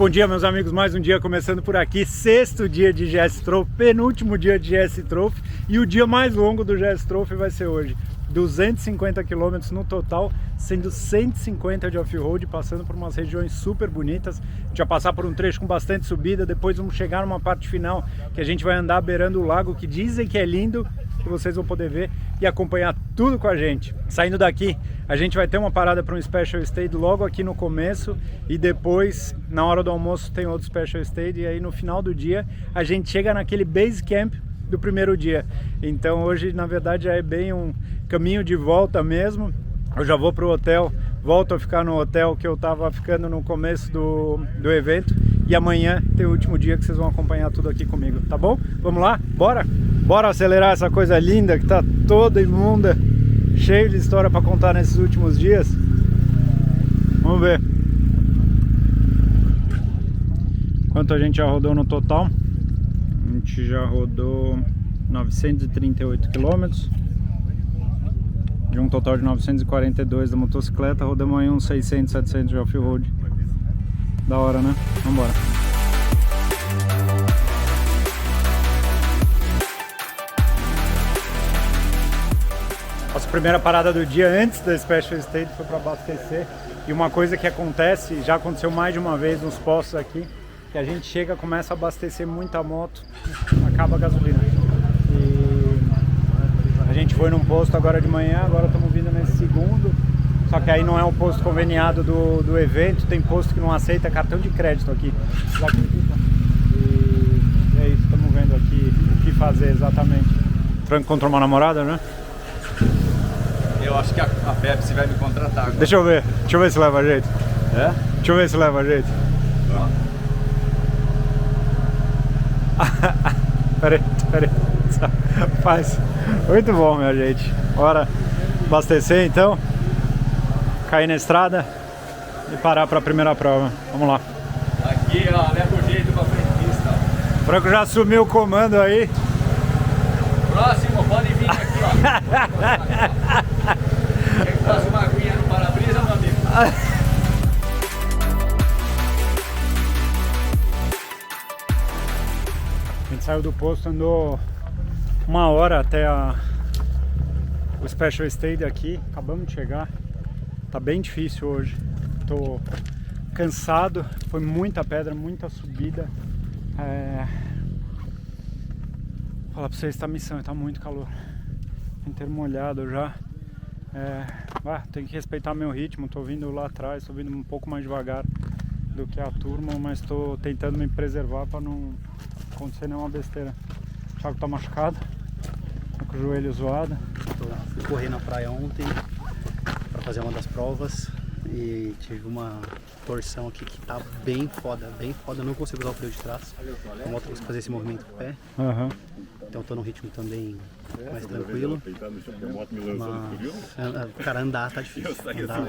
Bom dia, meus amigos, mais um dia começando por aqui, sexto dia de GS Trophy, penúltimo dia de GS Trophy e o dia mais longo do GS Trophy vai ser hoje. 250 km no total, sendo 150 de off-road, passando por umas regiões super bonitas. A gente vai passar por um trecho com bastante subida, depois vamos chegar numa parte final que a gente vai andar beirando o lago, que dizem que é lindo, que vocês vão poder ver e acompanhar tudo com a gente. Saindo daqui, a gente vai ter uma parada para um Special State logo aqui no começo e depois, na hora do almoço, tem outro Special State e aí no final do dia a gente chega naquele base camp do primeiro dia. Então hoje, na verdade, já é bem um caminho de volta mesmo. Eu já vou pro hotel, volto a ficar no hotel que eu tava ficando no começo do evento e amanhã tem o último dia que vocês vão acompanhar tudo aqui comigo, tá bom? Vamos lá? Bora? Bora acelerar essa coisa linda que tá toda imunda, cheio de história para contar nesses últimos dias. Vamos ver quanto a gente já rodou no total. A gente já rodou 938 km de um total de 942 da motocicleta. Rodamos aí uns 600, 700 de off-road. Da hora, né? Vamos embora. Nossa primeira parada do dia antes da Special State foi para abastecer. E uma coisa que acontece, já aconteceu mais de uma vez nos postos aqui, que a gente chega, começa a abastecer muita moto, acaba a gasolina. E a gente foi num posto agora de manhã, agora estamos vindo nesse segundo, só que aí não é um posto conveniado do evento, tem posto que não aceita cartão de crédito aqui. E é isso, estamos vendo aqui o que fazer exatamente. Franco encontrou uma namorada, né? Eu acho que a Pepsi vai me contratar agora. Deixa eu ver se leva jeito. É? Deixa eu ver se leva jeito. Peraí. Faz. Muito bom, minha gente. Bora abastecer então, cair na estrada e parar para a primeira prova. Vamos lá. Aqui, ó, leva o jeito pra frentista. O Franco já assumiu o comando aí. Próximo, pode vir aqui, ó. Quer que faça uma aguinha no para-brisa, meu amigo? A gente saiu do posto, andou uma hora até o Special State aqui, acabamos de chegar. Tá bem difícil hoje, tô cansado, foi muita pedra, muita subida. Vou falar pra vocês, tá missão, tá muito calor, inteiro molhado já. Tem que respeitar meu ritmo, tô vindo lá atrás, tô vindo um pouco mais devagar do que a turma, mas tô tentando me preservar para não acontecer nenhuma besteira. O Thiago tá machucado, tá com o joelho zoado. Fui correr na praia ontem para fazer uma das provas e tive uma torção aqui que tá bem foda, não consigo usar o freio de trás. A moto consigo fazer esse movimento com o pé, então tô num ritmo também mais tranquilo. Mas, cara, andar tá difícil. Andar.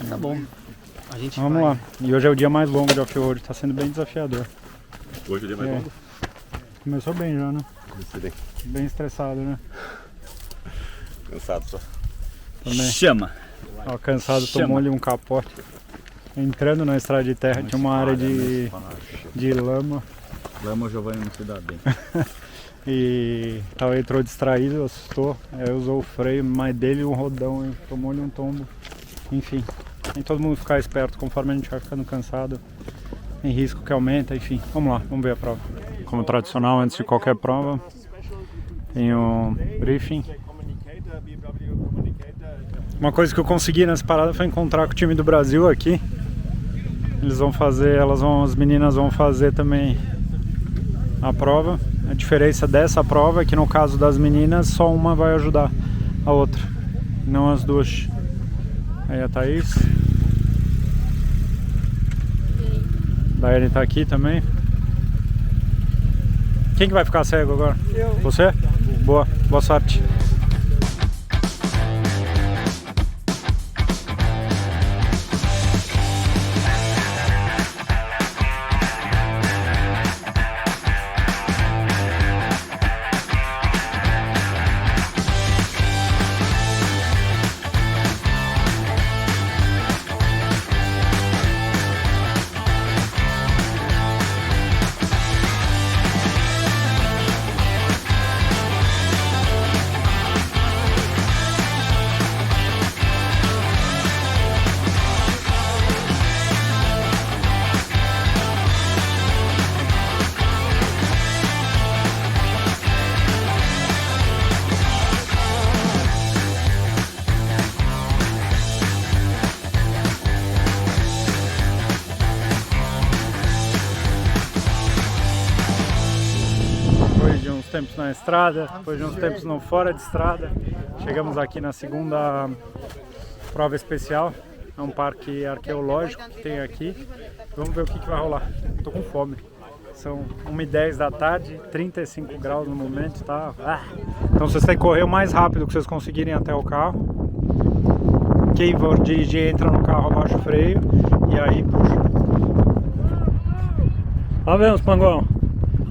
Tá bom. A gente Vamos lá. E hoje é o dia mais longo de off-road, tá sendo bem desafiador. Hoje é o dia mais longo? Começou bem já, né? Bem estressado, né? Cansado só. Também. Chama! Ó, cansado, tomou-lhe um capote. Entrando na estrada de terra, tinha uma área de lama. Lama o Giovanni não se dá bem. E entrou distraído, assustou. Aí usou o freio, mas dele um rodão, tomou-lhe um tombo. Enfim, tem todo mundo ficar esperto conforme a gente vai ficando cansado. Tem risco que aumenta, enfim. Vamos lá, vamos ver a prova. Como tradicional, antes de qualquer prova, tem um briefing. Uma coisa que eu consegui nessa parada foi encontrar com o time do Brasil aqui. Eles vão fazer, as meninas vão fazer também a prova. A diferença dessa prova é que no caso das meninas, só uma vai ajudar a outra, não as duas. Aí a Thaís. Daiane tá aqui também. Quem que vai ficar cego agora? Eu. Você? Boa sorte. na estrada, depois de uns tempos no fora de estrada. Chegamos aqui na segunda prova especial. É um parque arqueológico que tem aqui. Vamos ver o que vai rolar. Tô com fome. São 1h10 da tarde, 35 graus no momento, tá? Então vocês têm que correr o mais rápido que vocês conseguirem até o carro. Quem for dirigir entra no carro, abaixa o freio e aí puxa. Lá vemos, Pangão.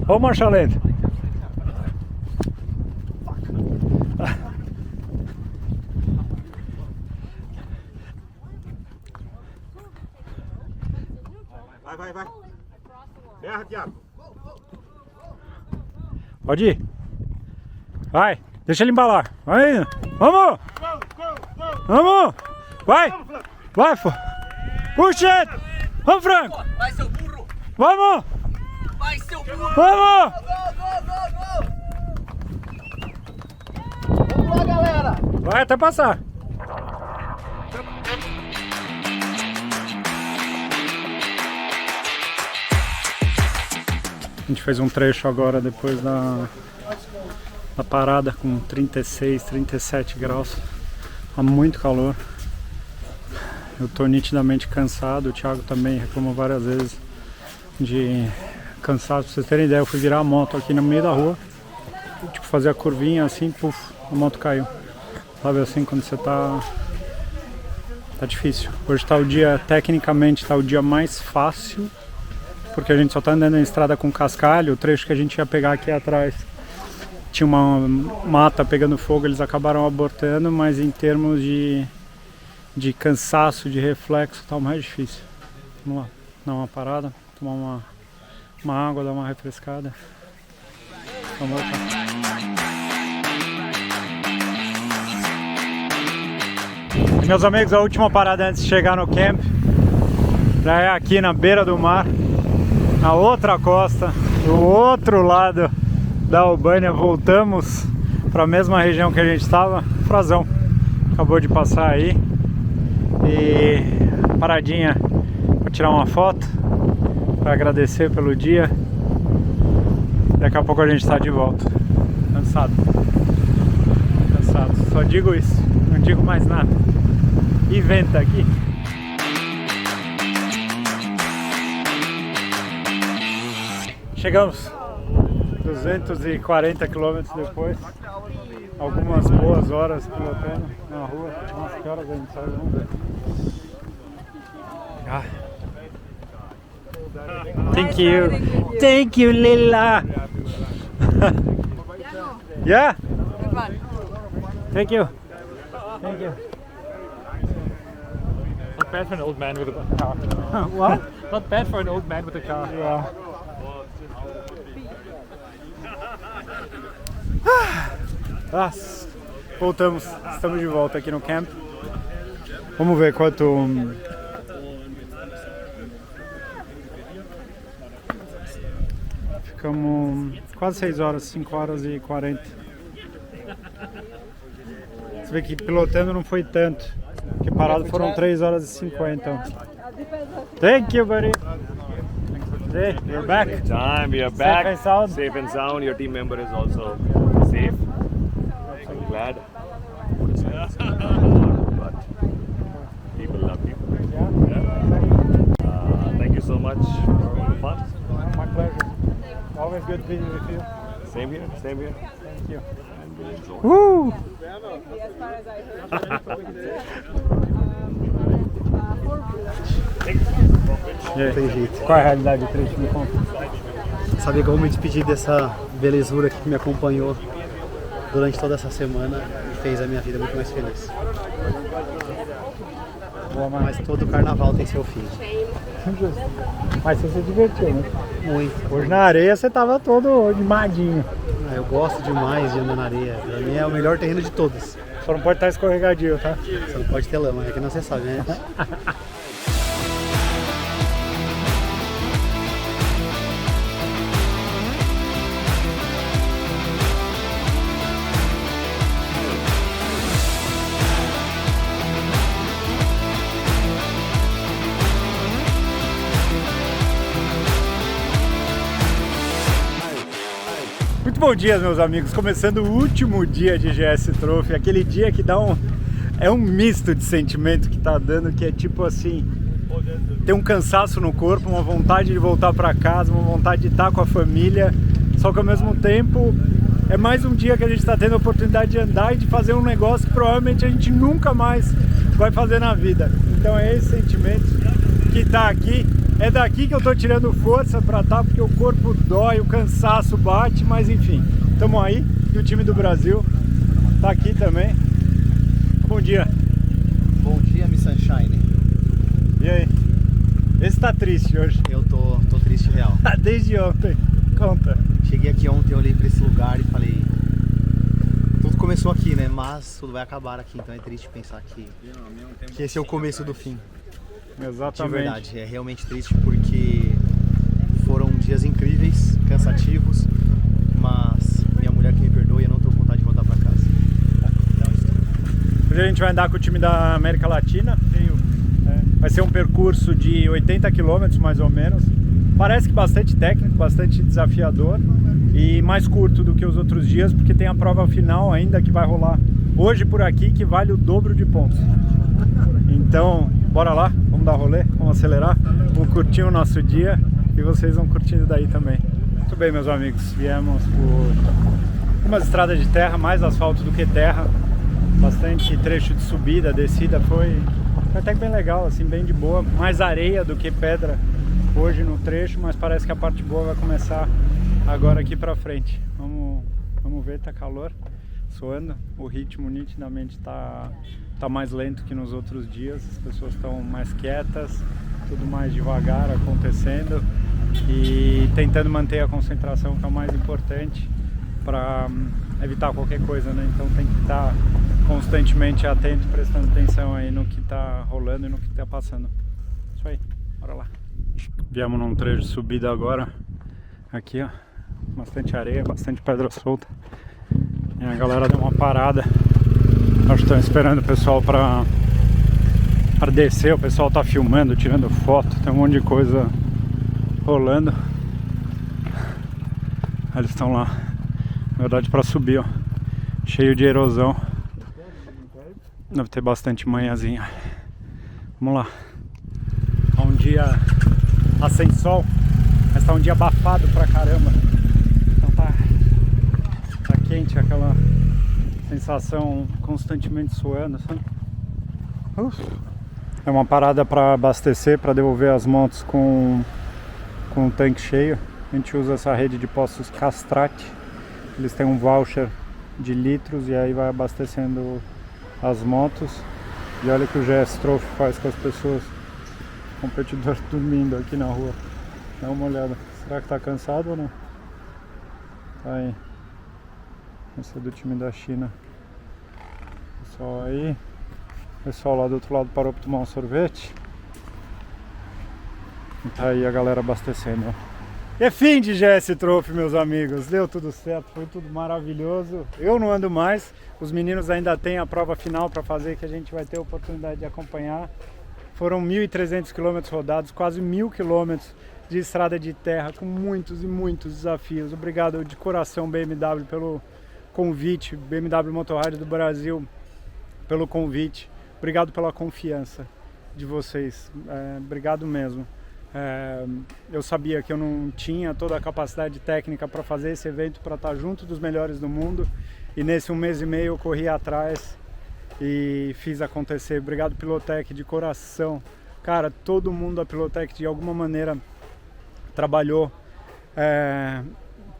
Vamos marcha lenta. Vai. Erra, Thiago. Pode ir. Vai, deixa ele embalar. Vai indo. Vamos! Vamos! Vai! Vai, puxa! Vamos, Franco! Vai, seu burro! Vamos! Vai, seu burro! Vamos! Vamos lá, galera! Vai até passar. A gente fez um trecho agora depois da parada com 36, 37 graus. Há muito calor. Eu tô nitidamente cansado. O Thiago também reclamou várias vezes de cansaço. Pra vocês terem ideia, eu fui virar a moto aqui no meio da rua. Tipo, fazer a curvinha assim, puf, a moto caiu. Sabe assim, quando você tá difícil. Hoje tá o dia, tecnicamente, tá o dia mais fácil. Porque a gente só tá andando na estrada com cascalho. O trecho que a gente ia pegar aqui atrás tinha uma mata pegando fogo, eles acabaram abortando, mas em termos de cansaço, de reflexo, tá o mais difícil. Vamos lá, dar uma parada, tomar uma água, dar uma refrescada. Vamos voltar. E, meus amigos, a última parada antes de chegar no camp já é aqui na beira do mar. Na outra costa, do outro lado da Albânia, voltamos para a mesma região que a gente estava. Frazão acabou de passar aí e paradinha para tirar uma foto, para agradecer pelo dia. Daqui a pouco a gente está de volta. Cansado, só digo isso, não digo mais nada. E venta aqui. Chegamos 240 quilômetros depois, algumas boas horas pilotando na rua. Nossa, que horas a gente sai? Vamos ver. Thank you, Lila. Yeah. Thank you. Not bad for an old man with a car. What? Not bad for an old man with a car. Yeah. Voltamos, estamos de volta aqui no camp. Vamos ver quanto. Ficamos quase 6 horas, 5 horas e 40. Você vê que pilotando não foi tanto, porque parado foram 3 horas e 50. Thank you, buddy. Hey, you're back. Time, we are Safe back. and sound. Safe and sound. Your team member is also safe. I'm glad. But people love you. Thank you so much for the fun. My pleasure. Always good being with you. Same here. Same here. Thank you. And we'll enjoy. Woo! E aí, Tem jeito. qual é a realidade do trecho? Me conta. Saber como me despedir dessa belezura que me acompanhou durante toda essa semana e fez a minha vida muito mais feliz. Boa, Mas todo carnaval tem seu fim. Mas você se divertiu, né? Muito. Hoje na areia você tava todo animadinho. Eu gosto demais de andar na areia. Pra mim é o melhor terreno de todos. Só não pode estar escorregadio, tá? Você não pode ter lama, é que não você sabe, né? Muito Bom dia, meus amigos, começando o último dia de GS Trophy, aquele dia que dá é um misto de sentimento que tá dando, que é tipo assim, tem um cansaço no corpo, uma vontade de voltar para casa, uma vontade de estar com a família, só que ao mesmo tempo é mais um dia que a gente está tendo a oportunidade de andar e de fazer um negócio que provavelmente a gente nunca mais vai fazer na vida. Então é esse sentimento que tá aqui. É daqui que eu tô tirando força pra estar, porque o corpo dói, o cansaço bate, mas enfim, estamos aí. E o time do Brasil tá aqui também. Bom dia. Bom dia, Miss Sunshine. E aí? Esse tá triste hoje. Eu tô triste real. Desde ontem. Conta. Cheguei aqui ontem, olhei pra esse lugar e falei... Tudo começou aqui, né? Mas tudo vai acabar aqui, então é triste pensar que esse é o começo do fim. Exatamente. De verdade, é realmente triste porque foram dias incríveis, cansativos, mas minha mulher que me perdoe, eu não tô com vontade de voltar pra casa. Hoje a gente vai andar com o time da América Latina. Vai ser um percurso de 80 km mais ou menos. Parece que bastante técnico, bastante desafiador e mais curto do que os outros dias, porque tem a prova final ainda que vai rolar hoje por aqui, que vale o dobro de pontos. Então, bora lá, vamos dar rolê, vamos acelerar, vamos curtir o nosso dia e vocês vão curtindo daí também. Muito bem, meus amigos, viemos por umas estradas de terra, mais asfalto do que terra, bastante trecho de subida, descida, foi até que bem legal, assim, bem de boa, mais areia do que pedra hoje no trecho, mas parece que a parte boa vai começar agora aqui pra frente. Vamos ver, tá calor, suando, o ritmo nitidamente tá mais lento que nos outros dias, as pessoas estão mais quietas, tudo mais devagar acontecendo e tentando manter a concentração, que é o mais importante para evitar qualquer coisa, né? Então tem que estar constantemente atento, prestando atenção aí no que está rolando e no que está passando. Isso aí, bora lá. Viemos num trecho de subida agora, aqui ó, bastante areia, bastante pedra solta e a galera deu uma parada. Acho que estão esperando o pessoal para descer, o pessoal tá filmando, tirando foto, tem um monte de coisa rolando. Eles estão lá, na verdade para subir ó, cheio de erosão, deve ter bastante manhãzinha. Vamos lá, tá um dia sem sol, mas tá um dia abafado pra caramba, então tá quente, aquela sensação constantemente suando, sabe? É uma parada para abastecer, para devolver as motos com o tanque cheio. A gente usa essa rede de postos Castrate, eles têm um voucher de litros e aí vai abastecendo as motos. E olha o que o GS Trophy faz com as pessoas, competidor dormindo aqui na rua. Dá uma olhada, será que tá cansado ou não? Tá aí. Esse é do time da China. Pessoal aí. Pessoal lá do outro lado parou para tomar um sorvete. E tá aí a galera abastecendo. E é fim de GS Trophy, meus amigos. Deu tudo certo, foi tudo maravilhoso. Eu não ando mais. Os meninos ainda têm a prova final para fazer, que a gente vai ter a oportunidade de acompanhar. Foram 1.300 km rodados, quase 1.000 km de estrada de terra, com muitos e muitos desafios. Obrigado de coração, BMW, pelo convite, BMW Motorrad do Brasil, pelo convite. Obrigado pela confiança de vocês. Obrigado mesmo. Eu sabia que eu não tinha toda a capacidade técnica para fazer esse evento, para estar junto dos melhores do mundo. E nesse 1 mês e meio eu corri atrás e fiz acontecer. Obrigado, Pilotec, de coração. Cara, todo mundo da Pilotec de alguma maneira trabalhou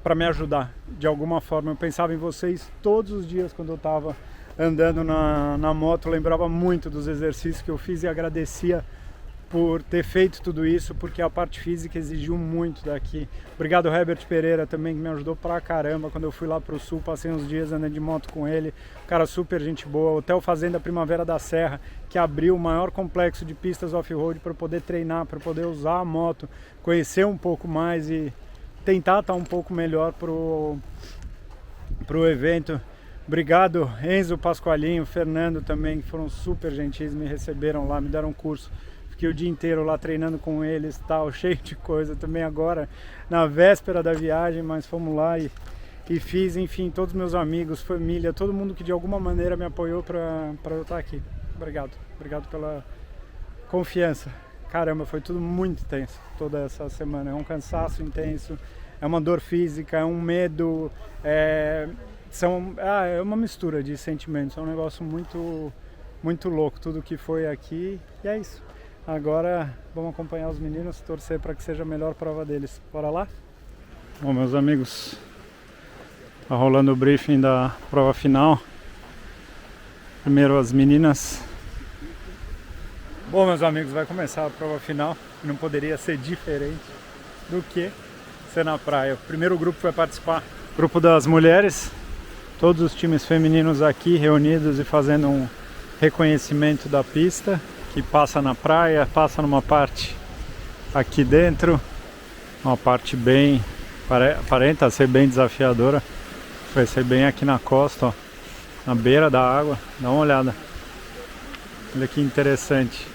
para me ajudar de alguma forma. Eu pensava em vocês todos os dias quando eu estava andando na moto, lembrava muito dos exercícios que eu fiz e agradecia por ter feito tudo isso, porque a parte física exigiu muito daqui. Obrigado, Herbert Pereira, também, que me ajudou pra caramba quando eu fui lá pro sul, passei uns dias andando de moto com ele, cara super gente boa. Hotel Fazenda Primavera da Serra, que abriu o maior complexo de pistas off-road para poder treinar, para poder usar a moto, conhecer um pouco mais e tentar estar um pouco melhor pro evento. Obrigado, Enzo Pasqualinho, Fernando também, que foram super gentis, me receberam lá, me deram um curso. Fiquei o dia inteiro lá treinando com eles, tal, cheio de coisa também agora, na véspera da viagem, mas fomos lá e e fiz, enfim, todos meus amigos, família, todo mundo que de alguma maneira me apoiou para eu estar aqui. Obrigado pela confiança. Caramba, foi tudo muito intenso toda essa semana. É um cansaço intenso, é uma dor física, é um medo, é uma mistura de sentimentos. É um negócio muito louco tudo que foi aqui, e é isso. Agora vamos acompanhar os meninos, torcer para que seja a melhor prova deles. Bora lá? Bom, meus amigos, tá rolando o briefing da prova final. Primeiro as meninas. Bom, meus amigos, vai começar a prova final. Não poderia ser diferente do que ser na praia. O primeiro grupo vai participar, grupo das mulheres. Todos os times femininos aqui reunidos e fazendo um reconhecimento da pista que passa na praia, passa numa parte aqui dentro, uma parte bem, aparenta ser bem desafiadora. Vai ser bem aqui na costa, ó, na beira da água. Dá uma olhada, olha que interessante.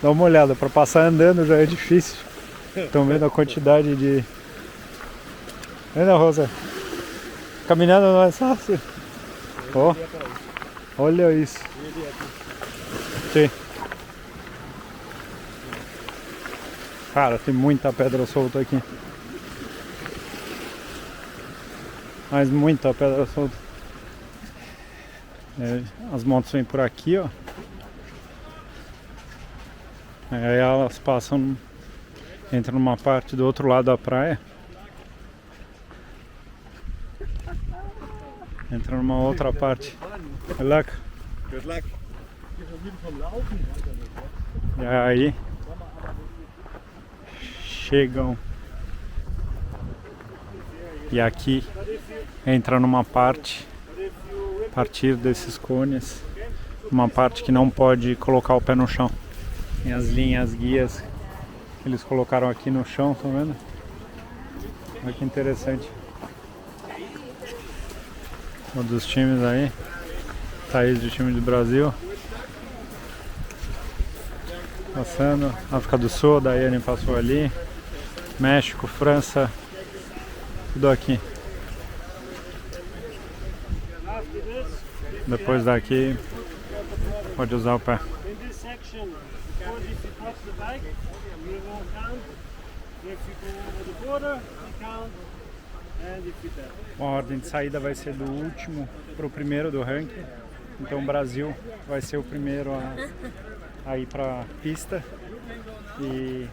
Dá uma olhada, para passar andando já é difícil. Estão vendo a quantidade de... Vendo, Rosa? Caminhando não é fácil. Ó, olha isso. Sim. Cara, tem muita pedra solta aqui. Mas muita pedra solta. As motos vêm por aqui, ó. Aí elas passam, entram numa parte do outro lado da praia. Entram numa outra parte. Good luck. Good luck. E aí chegam. E aqui entra numa parte, a partir desses cones, uma parte que não pode colocar o pé no chão. Tem as linhas guias que eles colocaram aqui no chão, tá vendo? Olha que interessante. Um dos times aí, Thaís do time do Brasil. Passando, África do Sul, a Daiane passou ali. México, França, tudo aqui. Depois daqui, pode usar o pé. A ordem de saída vai ser do último para o primeiro do ranking. Então o Brasil vai ser o primeiro a ir para a pista. E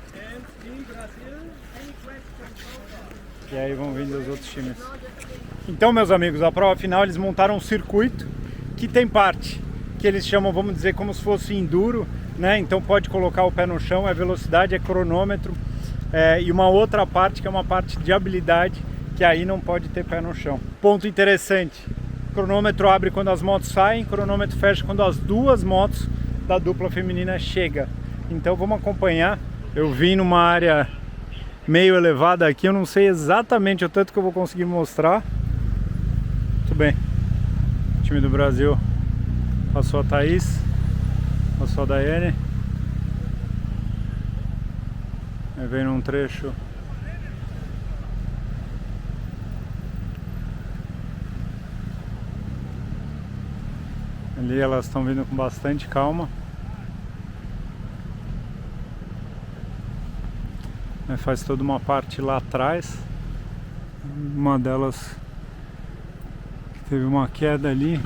aí vão vindo os outros times. Então, meus amigos, a prova final eles montaram um circuito que tem parte que eles chamam, vamos dizer, como se fosse enduro, né? Então pode colocar o pé no chão, é velocidade, é cronômetro, e uma outra parte que é uma parte de habilidade, que aí não pode ter pé no chão. Ponto interessante, cronômetro abre quando as motos saem, cronômetro fecha quando as duas motos da dupla feminina chegam. Então vamos acompanhar. Eu vim numa área meio elevada aqui, eu não sei exatamente o tanto que eu vou conseguir mostrar. Muito bem, o time do Brasil passou a Thaís, passou a Daiane. Aí vem num trecho ali, elas estão vindo com bastante calma. Aí faz toda uma parte lá atrás. Uma delas teve uma queda ali,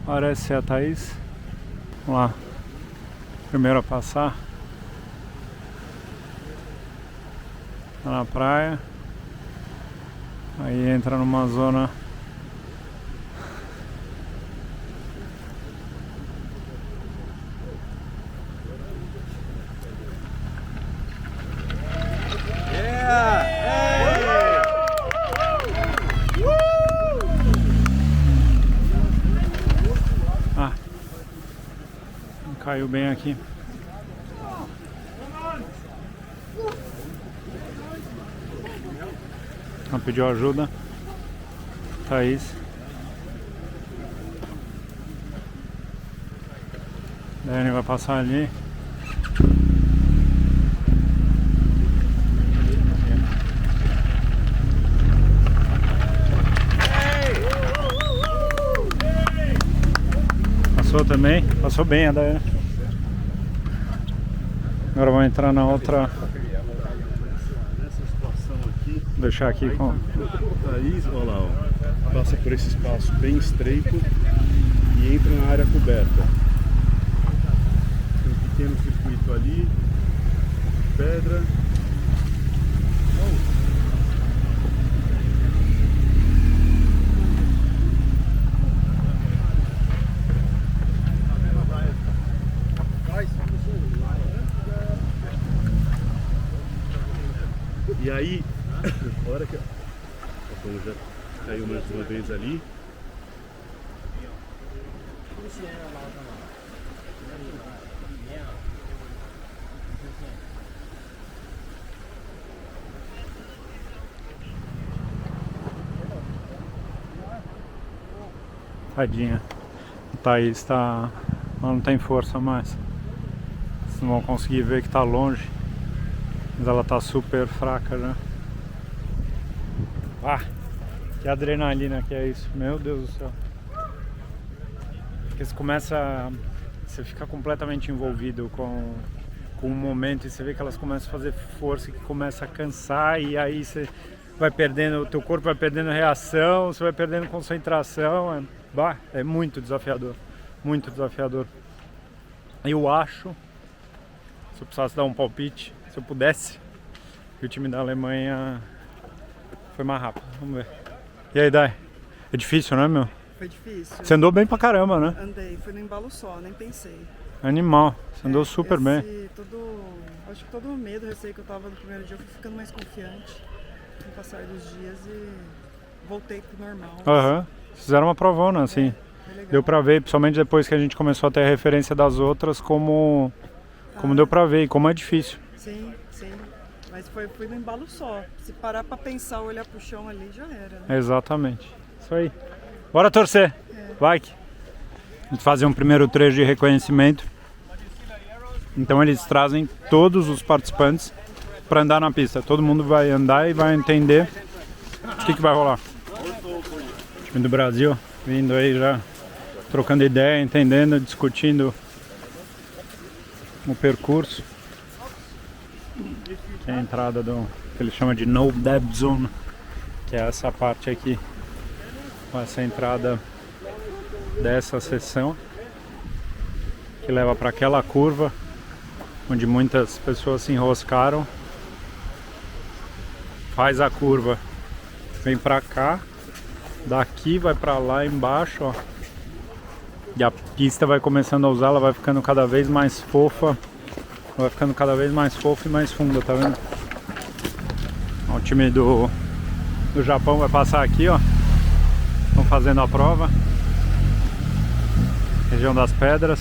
parece ser a Thaís. Vamos lá, primeiro a passar. Tá na praia. Aí entra numa zona caiu bem aqui. Ela pediu ajuda. Thaís. Daiane vai passar ali. passou também. Passou bem a Daiane. Agora vamos entrar na outra. Nessa situação aqui, Vou deixar aqui com. Thaís, olha lá, ó, passa por esse espaço bem estreito e entra na área coberta. Tem um pequeno circuito ali, pedra. E aí, a hora que a Pão já caiu mais uma vez ali. Tadinha. A Thaís tá. Ela não tem força mais. Vocês não vão conseguir ver que tá longe. Mas ela tá super fraca já. Ah! Que adrenalina que é isso. Meu Deus do céu. Porque você começa. Você fica completamente envolvido com o momento e você vê que elas começam a fazer força, que começa a cansar e aí você vai perdendo, o teu corpo vai perdendo reação, você vai perdendo concentração. É muito desafiador. Muito desafiador. Eu acho, se eu precisasse dar um palpite, se eu pudesse, que o time da Alemanha foi mais rápido. Vamos ver. E aí, Dai? É difícil, né, meu? Foi difícil. Você andou bem pra caramba, né? Andei, foi no embalo só, nem pensei. Animal. Você andou super bem. Acho que todo o medo, receio que eu tava no primeiro dia, eu fui ficando mais confiante no passar dos dias e voltei pro normal. Aham. Fizeram uma provona, assim. Foi legal. Deu pra ver, principalmente depois que a gente começou a ter a referência das outras, como deu pra ver e como é difícil. Sim, sim. Mas fui no embalo só. Se parar pra pensar, olhar pro chão ali, já era. Né? Exatamente. Isso aí. Bora torcer. Vai. A gente fazia um primeiro trecho de reconhecimento. Então eles trazem todos os participantes para andar na pista. Todo mundo vai andar e vai entender o que vai rolar. O time do Brasil vindo aí já trocando ideia, entendendo, discutindo o percurso. Aqui é a entrada do que eles chamam de No Dead Zone, que é essa parte aqui, essa entrada dessa seção que leva para aquela curva onde muitas pessoas se enroscaram. Faz a curva, vem para cá, daqui vai para lá embaixo, ó. E a pista vai começando a usar, ela vai ficando cada vez mais fofa, vai ficando cada vez mais fofa e mais funda, tá vendo? Ó, o time do Japão vai passar aqui, ó. Estão fazendo a prova. Região das Pedras.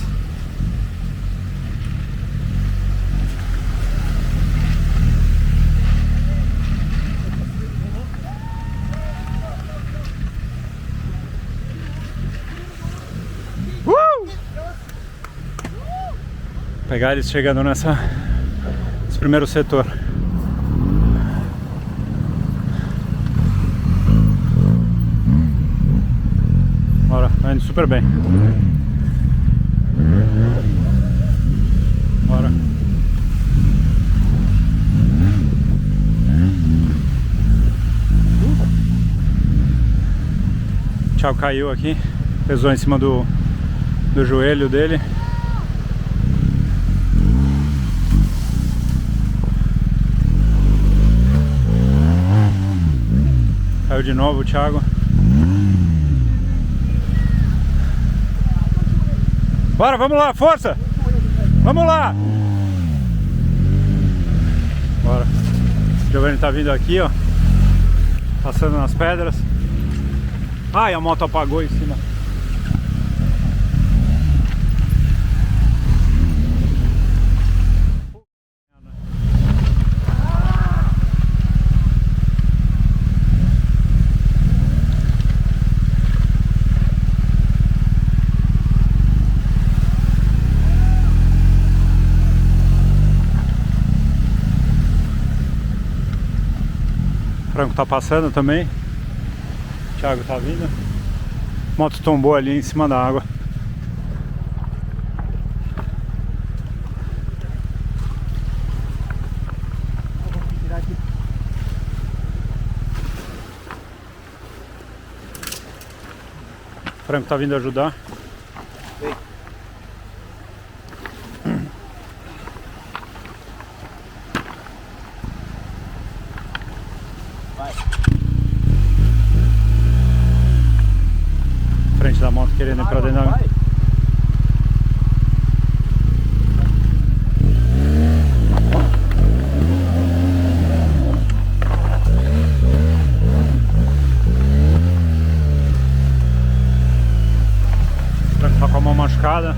Pegar eles chegando nesse primeiro setor. Bora, tá indo super bem. Bora. O Thiago caiu aqui, pesou em cima do joelho dele. Caiu de novo o Thiago. Bora, vamos lá, força! Vamos lá! Bora. O Giovanni tá vindo aqui, ó. Passando nas pedras. Ai, a moto apagou em cima. O Franco tá passando também. O Thiago tá vindo. A moto tombou ali em cima da água. Franco tá vindo ajudar. Frente da moto querendo ir pra dentro da... Tá com a mão machucada.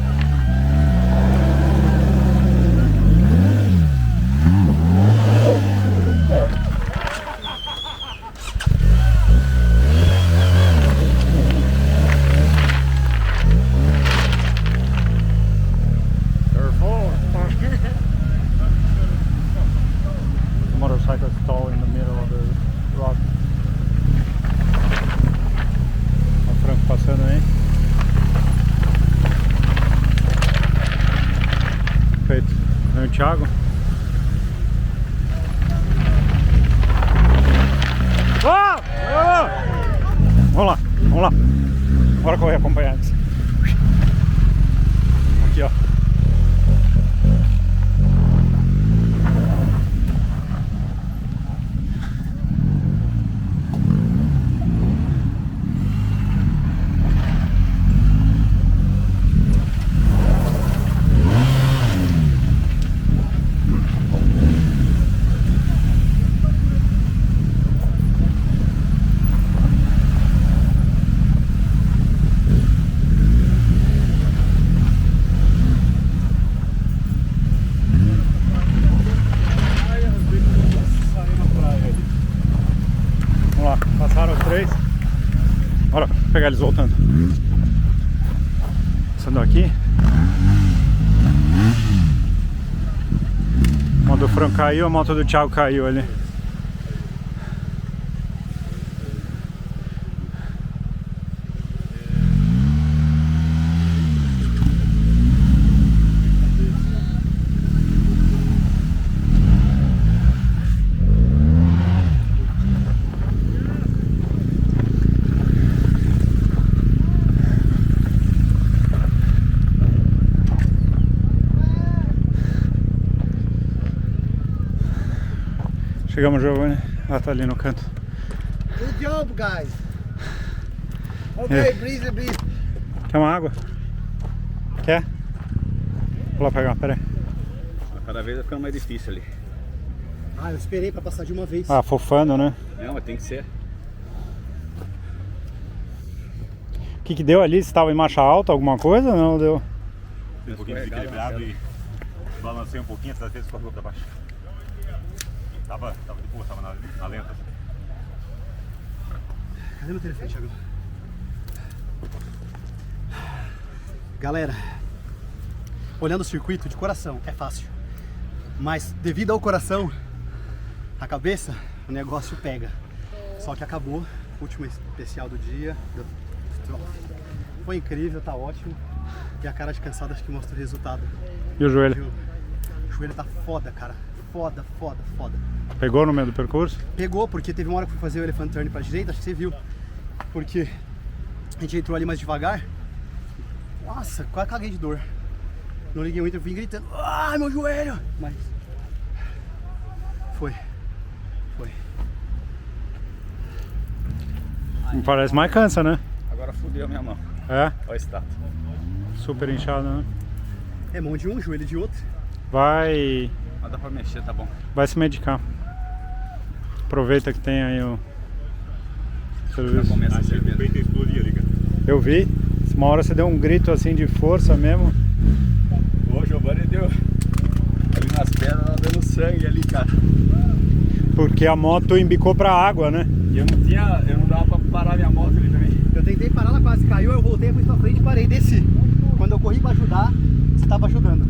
The motorcycle stall in the middle of the rock. O Franco passando aí. Feito. Vem o Thiago. Ah! Ah! Vamos lá, vamos lá. Bora correr acompanhados. Aqui, ó. Passaram os três. Bora pegar eles voltando. Passando aqui. A moto do Franco caiu, a moto do Thiago caiu ali. Chegamos, Giovanni. Ah, tá ali no canto. Good job, guys. Ok, breathe, breathe. Quer uma água? Quer? Vou lá pegar, peraí. Cada vez vai ficando mais difícil ali. Ah, eu esperei pra passar de uma vez. Ah, fofando, né? Não, mas tem que ser. O que que deu ali? Você estava em marcha alta, alguma coisa? Não deu? Um pouquinho desequilibrado e balancei um pouquinho, às vezes correu pra baixo. Tava de boa, tava na lenta. Cadê meu telefone, Thiago? Galera, olhando o circuito de coração é fácil, mas devido ao coração, a cabeça, o negócio pega. Só que acabou, último especial do dia. Foi incrível, tá ótimo. E a cara de cansado acho que mostra o resultado. E o joelho? O joelho tá foda, cara. Foda, foda, foda. Pegou no meio do percurso? Pegou, porque teve uma hora que eu fui fazer o Elephant Turn pra direita, acho que você viu. Porque a gente entrou ali mais devagar. Nossa, quase caguei de dor. Não liguei muito, eu vim gritando. Ai, meu joelho! Mas foi. Me parece mais cansa, né? Agora fudeu a minha mão. É? Olha o estado. Super inchado, né? É mão de um, joelho de outro. Vai Mas dá pra mexer, tá bom. se medicar. Aproveita que tem aí o Já serviço. começa a Achei que o servir. peito explodia ali, cara. Eu vi. Uma hora você deu um grito assim de força mesmo. O Giovanni deu ali nas pernas, dando sangue ali, cara. Porque a moto embicou pra água, né? E eu não dava pra parar minha moto ali também. Eu tentei parar, ela quase caiu, eu voltei, fui pra frente e parei, desci. Quando eu corri pra ajudar, você tava ajudando.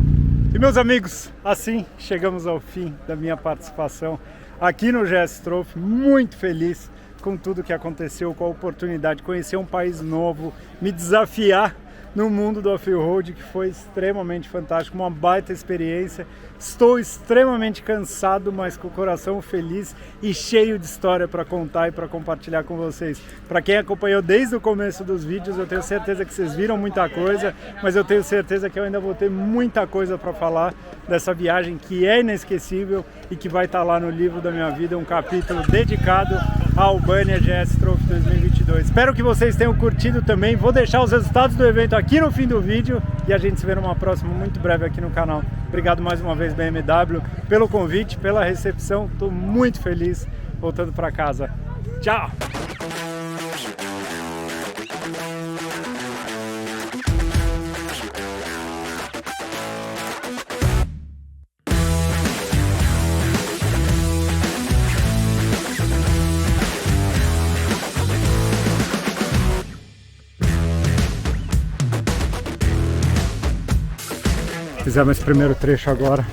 E meus amigos, assim chegamos ao fim da minha participação aqui no GS Trophy. Muito feliz com tudo que aconteceu, com a oportunidade de conhecer um país novo, me desafiar no mundo do off-road, que foi extremamente fantástico, uma baita experiência. Estou extremamente cansado, mas com o coração feliz e cheio de história para contar e para compartilhar com vocês. Para quem acompanhou desde o começo dos vídeos, eu tenho certeza que vocês viram muita coisa, mas eu tenho certeza que eu ainda vou ter muita coisa para falar dessa viagem que é inesquecível e que vai estar lá no livro da minha vida, um capítulo dedicado à Albania GS Trophy 2022. Espero que vocês tenham curtido também. Vou deixar os resultados do evento aqui no fim do vídeo e a gente se vê numa próxima muito breve aqui no canal. Obrigado mais uma vez, BMW, pelo convite, pela recepção. Estou muito feliz voltando para casa. Tchau! Fizemos esse primeiro trecho agora.